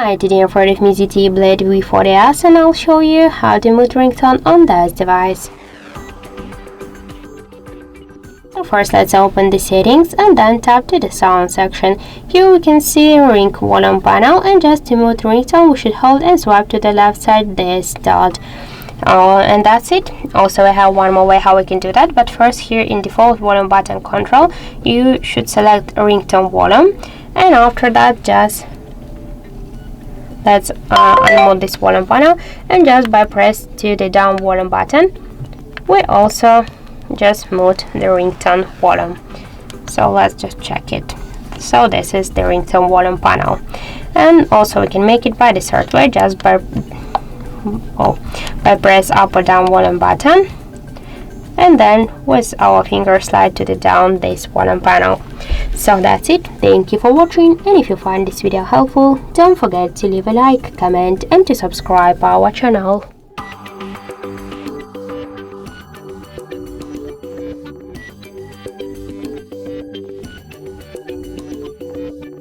Hi, today in front of me ZTE Blade V40s, and I'll show you how to mute ringtone on this device. So first let's open the settings and then tap to the sound section. Here we can see ring volume panel, and just to mute ringtone we should hold and swipe to the left side this dot. And that's it. Also, I have one more way how we can do that, but first here in default volume button control you should select ringtone volume, and after that just let's unmute this volume panel, and just by press to the down volume button we also just mute the ringtone volume. So let's just check it. So this is the ringtone volume panel, and also we can make it by the third way, just by press up or down volume button, and then with our finger slide to the down this volume panel. So that's it. Thank you for watching, and if you find this video helpful, don't forget to leave a like, comment and to subscribe our channel.